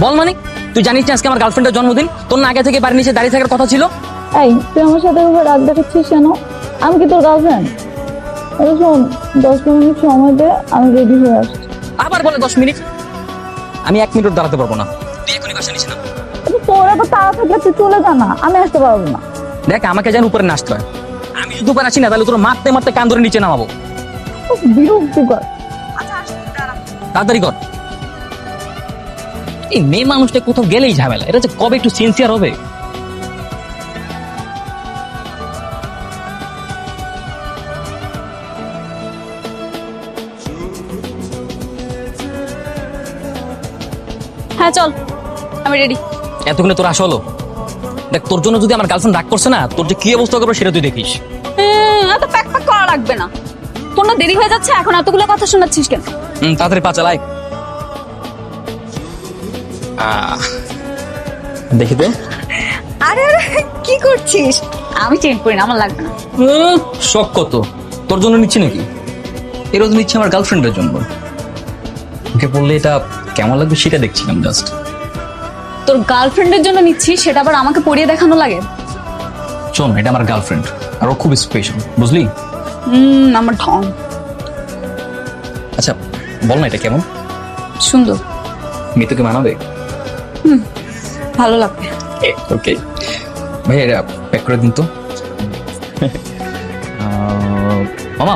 বল মানে তুই জানিস না আজকে আমার গার্লফ্রেন্ডের জন্মদিন, তোর না আগে থেকে বাড়ির নিচে দাঁড়িয়ে থাকার কথা ছিল? এই তুই আমার সাথে এভাবে রাগ দেখাচ্ছিস কেন? আমি কি তোর গার্লফ্রেন্ড? শোন, 10 মিনিট সময় দে, আমি রেডি হয়ে আসছি। আবার বলে 10 মিনিট? আমি 1 মিনিট দাঁড়াতে পারবো না, তুই এখনই বাসা নিস না। তোর এত তাড়া থাকলে তুই চলে যা না, আমি আসতে পারবো না। দেখ আমাকে যেন উপরে নাচতে হয়, আমি যদি উপরে আসি না তাহলে তোর মারতে মারতে কান ধরে নিচে নামাবো। খুব বিরক্তিকর। তাড়াতাড়ি কর। এই মেয়ে মানুষটা কোথাও গেলেই ঝামেলা, এটা যে কবে একটু সিনসিয়ার হবে। হ্যাঁ চল, আমি রেডি। এতক্ষণে তোর আসা হলো? দেখ তোর জন্য যদি আমার গার্লফ্রেন্ড রাগ করছে না, তোর যে কি অবস্থা করবে সেটা তুই দেখিস। এত প্যাক প্যাক করা লাগবে না। তোর না দেরি হয়ে যাচ্ছে, এখন এতগুলো কথা শোনাচ্ছিস কেন? তাড়াতাড়ি পা চালাই। দেখি তো। আরে কি করছিস? আমি চেঞ্জ করি না, আমার লাগবে না। শখ কত, তোর জন্য নিচ্ছি নাকি? এরও নিচ্ছি আমার গার্লফ্রেন্ডের জন্য। ওকে বললে এটা কেমন লাগবে সেটা দেখছিলাম জাস্ট। তোর গার্লফ্রেন্ডের জন্য নিচ্ছিস, সেটা আবার আমাকে পরিয়ে দেখানো লাগে? শোন, এটা আমার গার্লফ্রেন্ড আর ও খুব স্পেশাল, বুঝলি? আমার ঢং। আচ্ছা বল না এটা কেমন? সুন্দর। মেয়ে তোকে মানাবে? ভালো লাগবে। ওকে ভাই, এটা প্যাক করে দিন তো। মামা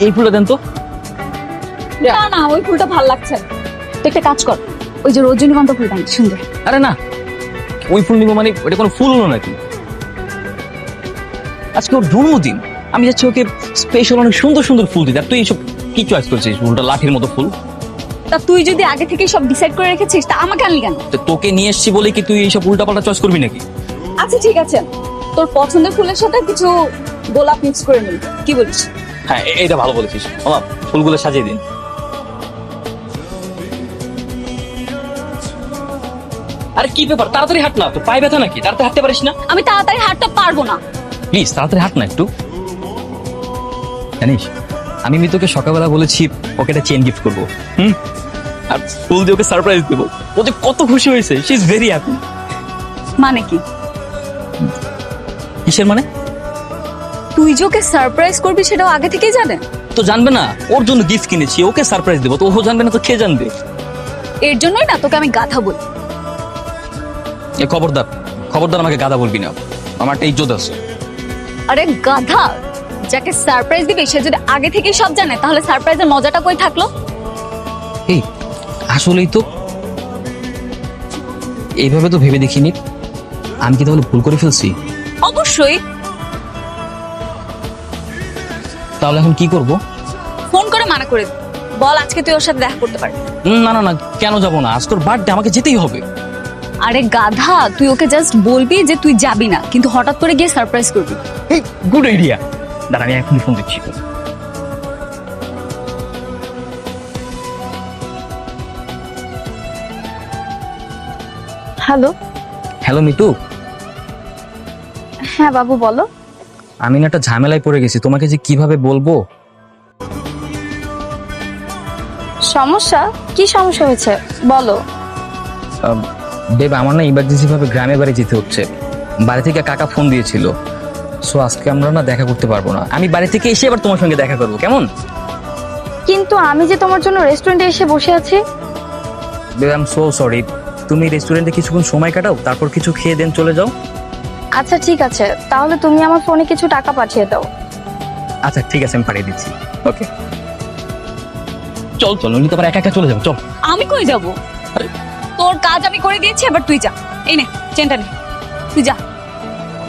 এই ফুলটা দেন তো। না না, ওই ফুলটা ভালো লাগছে। তুই একটা কাজ কর, ওই যে রজনীগন্ধা ফুলটা আন, সুন্দর। আরে না, ওই ফুল নিবো মানে ওটা কোনো ফুল হলো নাকি? আজকে ওর জন্মদিন, আমি যাচ্ছি ওকে স্পেশাল অনেক সুন্দর সুন্দর ফুল দিতে, আর তুই এইসব কি চয়েস করছিস? ফুলটা লাঠির মতো ফুল। তা তুই যদি আগে থেকে সব ডিসাইড করে রেখেছিস, তা আমাকে আনলি কেন? তো তোকে নিয়ে এসছি বলে কি তুই এইসব উল্টাপাল্টা চয়েস করবি নাকি? আচ্ছা ঠিক আছে, তোর পছন্দের ফুলের সাথে কিছু গোলাপ মিক্স করে নিই, কি বলিস? হ্যাঁ এইটা ভালো বলেছিস মামা, ফুলগুলো সাজিয়ে দিন। আরে কি ব্যাপার, তাড়াতাড়ি হাঁট না, তোর পায়ে ব্যথা নাকি? তাড়াতাড়ি হাঁটতে পারিস না? আমি তাড়াতাড়ি হাঁটতে পারবো না। প্লিজ তাড়াতাড়ি হাঁট না একটু। জানিস আমি মিতুকে সকালবেলা বলেছি ওকে একটা চেন গিফট করবো, আর ফুল দিয়ে ওকে সারপ্রাইজ দেবো। ও যে কত খুশি হয়েছে, শি ইজ ভেরি হ্যাপি। মানে কি? কিসের মানে? তুই যে ওকে সারপ্রাইজ করবি সেটাও আগে থেকেই জানে? তো জানবে না, ওর জন্য গিফট কিনেছি, ওকে সারপ্রাইজ দেবো, তো ও জানবে না তো কে জানবে? এর জন্যই না তোকে আমি গাধা বলি। এ খবরদার, খবরদার আমাকে গাধা বলবি না, আমার একটা ইজ্জত আছে। আরে গাধা, যাকে সারপ্রাইজ দিবি সে যদি আগে থেকেই সব জানে, তাহলে সারপ্রাইজের মজাটা কই থাকলো? এই আসলেই তো এইভাবে তো ভেবে দেখিনি, আমি কি তাহলে ভুল করে ফেলছি? অবশ্যই। তাহলে এখন কি করব? ফোন করে মানা করে দে। বল আজকে তুই ওর সাথে দেখা করতে পারবি। না না না, কেন যাব না? আজ তোর বার্থডে, আমাকে যেতেই হবে। আরে গাধা, তুই ওকে জাস্ট বলবি যে তুই যাবি না, কিন্তু হঠাৎ করে গিয়ে সারপ্রাইজ করবি। গুড আইডিয়া, দাঁড়া আমি এখনই ফোন দিচ্ছি। হ্যালো। হ্যালো মিতু, হ্যাঁ বাবু বলো। আমি না একটা ঝামেলায় পড়ে গেছি, তোমাকে যে কিভাবে বলবো। সমস্যা? কি সমস্যা হয়েছে বলো। দেব, আমার না ইমার্জেন্সি ভাবে গ্রামে বাড়ি যেতে হচ্ছে। বাড়ি থেকে কাকা ফোন দিয়েছিল, সো আজকে আমরা না দেখা করতে পারবো না। আমি বাড়ি থেকে এসে আবার তোমার সঙ্গে দেখা করবো, কেমন? কিন্তু আমি যে তোমার জন্য রেস্টুরেন্টে এসে বসে আছি। দেব আই এম সো সরি, তুমি রেস্টুরেন্টে কিছুক্ষণ সময় কাটাও, তারপর কিছু খেয়ে দেন চলে যাও। আচ্ছা ঠিক আছে, তাহলে তুমি আমার ফোনে কিছু টাকা পাঠিয়ে দাও। আচ্ছা ঠিক আছে, আমি পাঠিয়ে দিচ্ছি। ওকে চল চল, উনি তো আবার একা একা চলে যাবো, চল। আমি কই যাব? তোর কাজ আমি করে দিয়েছি, এবার তুই যা। এই নে চেনটা নে, তুই যা।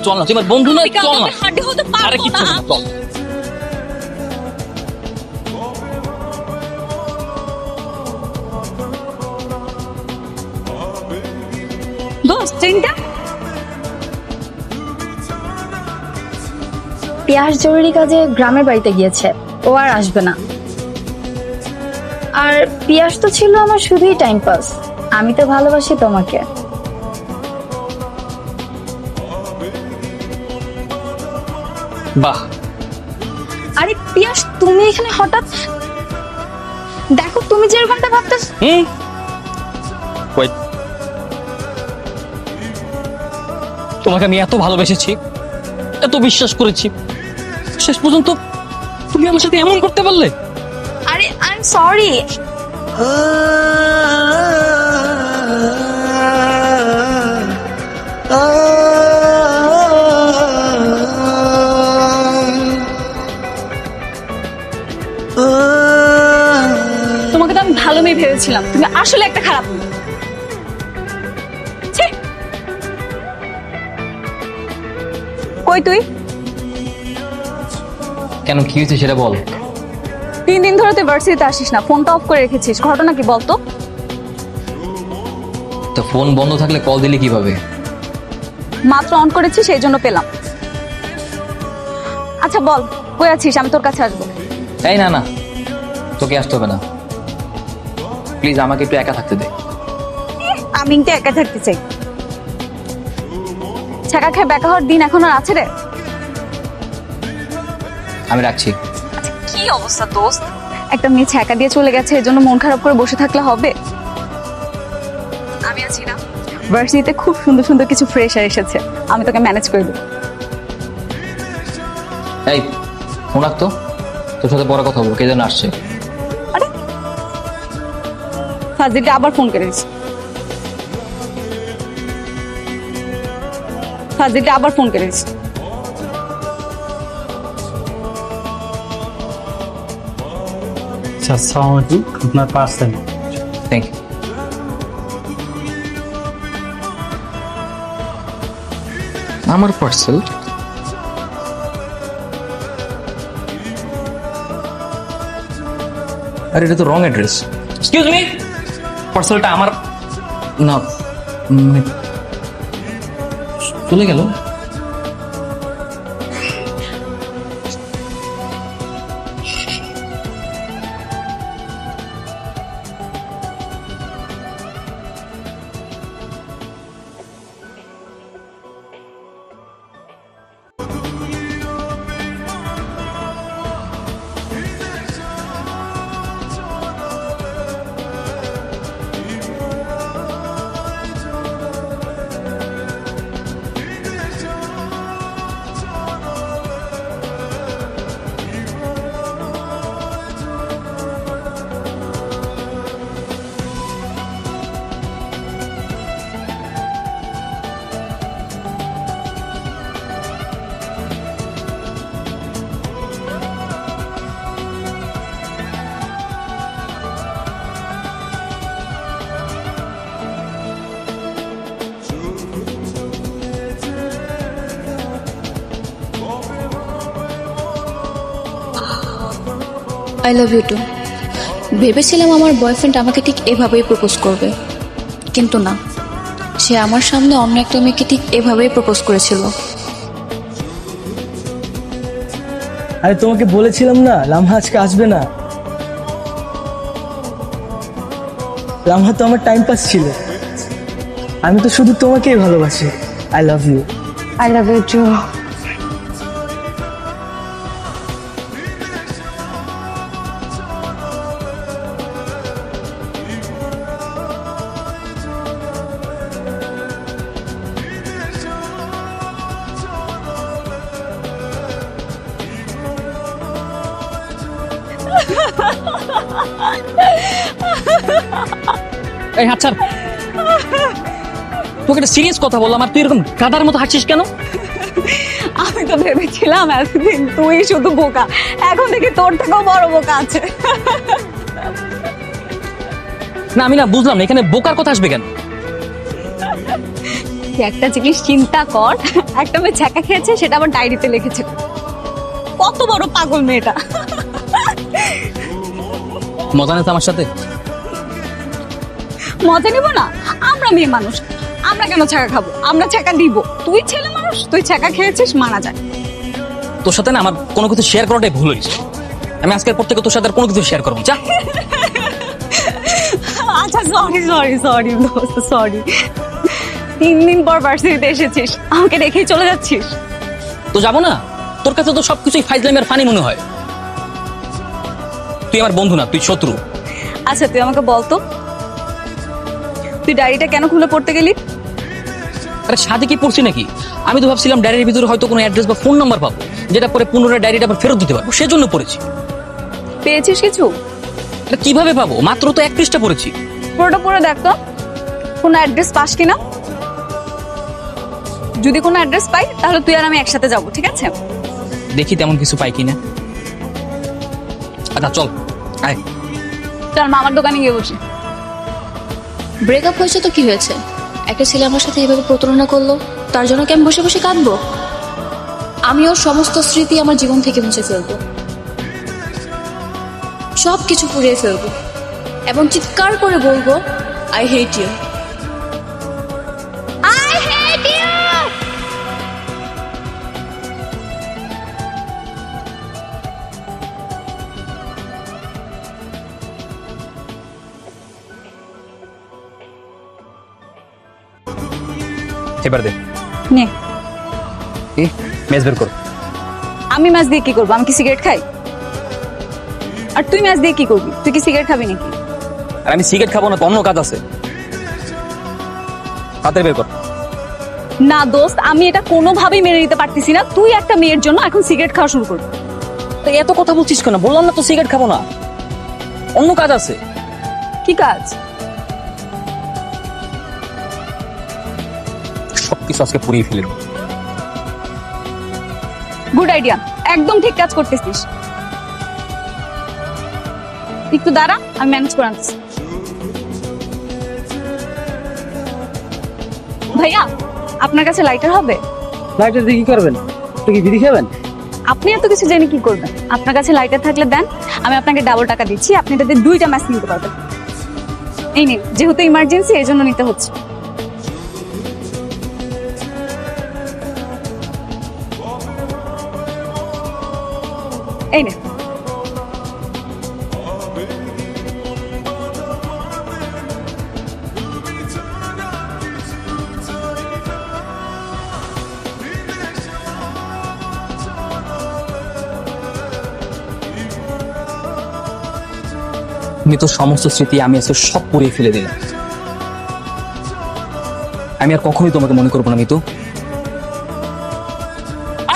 চল না, তোমার বন্ধু না, চল না। হাঁটে হতে আরে পারবো কিচ্ছু না। না, চল। দোস্ত চেনটা। পিয়াস জরুরি কাজে গ্রামের বাড়িতে গিয়েছে, ও আর আসবে না। আর পিয়াস তো ছিল আমার শুধুই টাইম পাস, আমি তো ভালোবাসি তোমাকে। বাহ। আরে পিয়াস, তুমি এখানে হঠাৎ? দেখো তুমি যেরকমটা ভাবতেছ। ওয়েট, তোমাকে আমি এত ভালোবেসেছি, এত বিশ্বাস করেছি, শেষ পর্যন্ত তুমি আমার সাথে এমন করতে পারলে? আরে আই এম সরি। তোমাকে তো আমি ভালো মেয়ে ভেবেছিলাম, তুমি আসলে একটা খারাপ মেয়ে। ছি! কই তুই? কেন, কি হয়েছে সেটা বল। 3 দিন ধরে তুই ভার্সিটিতে আসিস না, ফোনটা অফ করে রেখেছিস, ঘটনা কি বলতো? তো ফোন বন্ধ থাকলে কল দিলি কিভাবে? মাত্র অন করেছি, সেই জন্য পেলাম। আচ্ছা বল, কই আছিস? আমি তোর কাছে আসবো। এই না না, তোকে আসতে হবে না, প্লিজ আমাকে একটু একা থাকতে দে। আমি তো একা থাকতে চাই। ছাকা খেয়ে বেকা হওয়ার দিন এখন আর আছে রে? আমি রাখছি। কি অবস্থা দোস্ত? একটা মেয়ে ছ্যাঁকা দিয়ে চলে গেছে, এর জন্য মন খারাপ করে বসে থাকলে হবে? আমি আছি না, ভার্সিটিতে খুব সুন্দর সুন্দর কিছু ফ্রেশার এসেছে, আমি তোকে ম্যানেজ করে দেবো। এই ফোন রাখতো, তোর সাথে পরে কথা বলবো, কে যেন আসছে। আরে ফাজিলটা আবার ফোন করে দিস। ফাজিলটা আবার ফোন করে দিস। আচ্ছা, আসসালামু আলাইকুম, আপনার পার্সেল। Thank you. আমার পার্সেল? আরে এটা তো রং অ্যাড্রেস। এক্সকিউজ মি, পার্সেলটা আমার না, চলে গেল। I love you too. ভেবেছিলাম আমার বয়ফ্রেন্ড আমাকে ঠিক এভাবেই প্রপোজ করবে, কিন্তু না, সে আমার সামনে অন্য একটা মেয়েকে ঠিক এভাবেই প্রপোজ করেছিল। আরে তোমাকে বলেছিলাম না লামহা আজকে আসবে না। লামহা তো আমার টাইম পাস ছিল, আমি তো শুধু তোমাকেই ভালোবাসি। I love you. I love you too. এই হাত ছাড়, তোকে একটা সিরিয়াস কথা বললাম আর তুই এরকম গাধার মতো হাঁটছিস কেন? আমি তো ভেবেছিলাম এতদিন তুই শুধু বোকা, এখন থেকে তোর থেকেও বড় বোকা আছে। না আমি না বুঝলাম না, এখানে বোকার কথা আসবে কেন? তুই একটা জিনিস চিন্তা কর, একটা মেয়ে ছ্যাঁকা খেয়েছে, সেটা আবার ডায়েরিতে লিখেছে। কত বড় পাগল মেয়েটা। মজা নেই তো আমার সাথে? মজা নিব না? আমরা মেয়ে মানুষ, আমরা কেন ছ্যাঁকা খাবো? আমরা ছ্যাঁকা দিব। তুই ছেলে মানুষ, তুই ছ্যাঁকা খেয়েছিস, মানা যায়। তোর সাথে না আমার কোনো কিছু শেয়ার করাটাই ভুল হয়েছে। আমি আজকের পর থেকে তোর সাথে আর কোনো কিছু শেয়ার করবো না। যা। আচ্ছা সরি সরি সরি দোস্ত, সরি। 3 দিন পর ভার্সিটিতে এসেছিস, আমাকে রেখেই চলে যাচ্ছিস? তো যাবো না? তোর কাছে তো সবকিছুই ফাইজলামি আর ফানি মনে হয়। তুই আমার বন্ধু না, তুই শত্রু। আচ্ছা তুই আমাকে বলতো, তুই ডায়েরিটা কেন খুলে পড়তে গেলি? আরে সাথে কি পড়ছি নাকি? আমি তো ভাবছিলাম ডায়েরির ভিতরে হয়তো কোনো অ্যাড্রেস বা ফোন নাম্বার পাবো, যেটা পরে পুনরায় ডায়েরিটা আবার ফেরত দিতে পারবো, সেজন্য পড়েছি। পেয়েছিস কিছু? এটা কিভাবে পাবো? মাত্র তো 1 পৃষ্ঠা পড়েছি। পুরোটা পড়ে দেখ তো, কোনো অ্যাড্রেস পাস কিনা। যদি কোনো অ্যাড্রেস পাই তাহলে তুই আর আমি একসাথে যাব, ঠিক আছে? দেখি তেমন কিছু পাই কিনা। আচ্ছা চল, আয়। চল মামার দোকানে গিয়ে বসি। ব্রেকআপ হয়েছে তো কি হয়েছে? একটা ছেলে আমার সাথে এভাবে প্রতারণা করলো, তার জন্য কি আমি বসে বসে কাঁদবো? আমি ওর সমস্ত স্মৃতি আমার জীবন থেকে মুছে ফেলবো, সব কিছু পুড়িয়ে ফেলবো এবং চিৎকার করে বলবো, I hate you, I hate you. এবার দে। নে। কি? মেজ বের কর। আমি মাছ দিয়ে কি করবো? আমি কি সিগারেট খাই? আর তুই মাছ দিয়ে কি করবি? তুই কি সিগারেট খাবি নাকি? আর আমি সিগারেট খাবো না, তো অন্য কাজ আছে। হাতে বের কর। না দোস্ত, আমি এটা কোনোভাবেই মেনে নিতে পারতেছি না। তুই একটা মেয়ের জন্য এখন সিগারেট খাওয়া শুরু করবি। তো এত কথা বলছিস কেন? বললাম না তো সিগারেট খাবো না, অন্য কাজ আছে। কি কাজ? সবকিছু আজকে পুড়িয়ে ফেলে দেবো। গুড আইডিয়া, একদম ঠিক কাজ করতেছিস। একটু দাঁড়া, আমি ম্যানেজ করে আনতেছি। ভাইয়া, আপনার কাছে লাইটার হবে? লাইটার দিয়ে কি করবেন? আপনি কি বিড়ি খাবেন? আপনি এত কিছু জেনে কি করবেন? আপনার কাছে লাইটার থাকলে দেন, আমি আপনাকে ডাবল টাকা দিচ্ছি, আপনি এটাতে 2টা ম্যাচ নিতে পারবেন। এই নিন, যেহেতু ইমার্জেন্সি এই জন্য নিতে হচ্ছে। এই নে। তুমি তো সমস্ত স্মৃতি আমি আজকে সব পুড়িয়ে ফেলে দিলাম। আমি আর কখনোই তোমাকে মনে করবো না Mitu.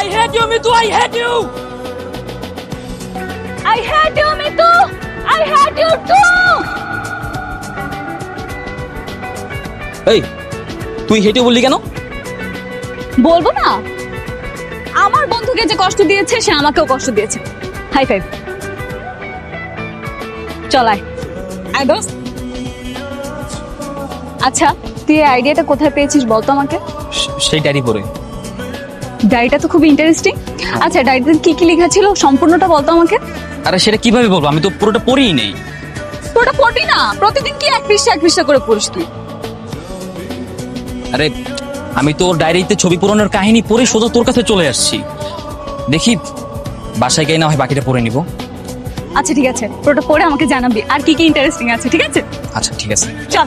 I hate you, Mitu, I hate you. I hate you, Mitu. I hate you too. এই, তুই হেঁটে বললি কেন? বলবো না? আমার বন্ধুকে যে কষ্ট দিয়েছে সে আমাকেও কষ্ট দিয়েছে। High five. চল আয়। আয় দোস্ত। আচ্ছা, তুই এই আইডিয়াটা কোথায় পেয়েছিস বলতো আমাকে? সেই ডায়েরি পড়ে। ডায়েরিটা তো খুব ইন্টারেস্টিং। আচ্ছা, ডায়েরিতে কি কি লেখা ছিল সম্পূর্ণটা বলতো আমাকে। আরে সেটা কিভাবে বলবো? আমি তো পুরোটা পড়িই নেই। তোটা পড়বি না? প্রতিদিন কি 1 পৃষ্ঠা করে পড়িস তুই? আরে আমি তো ডায়েরিতে ছবি পূরণের কাহিনী পড়ে সোজা তোর কাছে চলে আসছি। দেখি বাসায় গিয়ে না হয় বাকিটা পড়ে নিব। আচ্ছা ঠিক আছে, তোটা পড়ে আমাকে জানাবি আর কি কি ইন্টারেস্টিং আছে, ঠিক আছে? আচ্ছা ঠিক আছে। চল।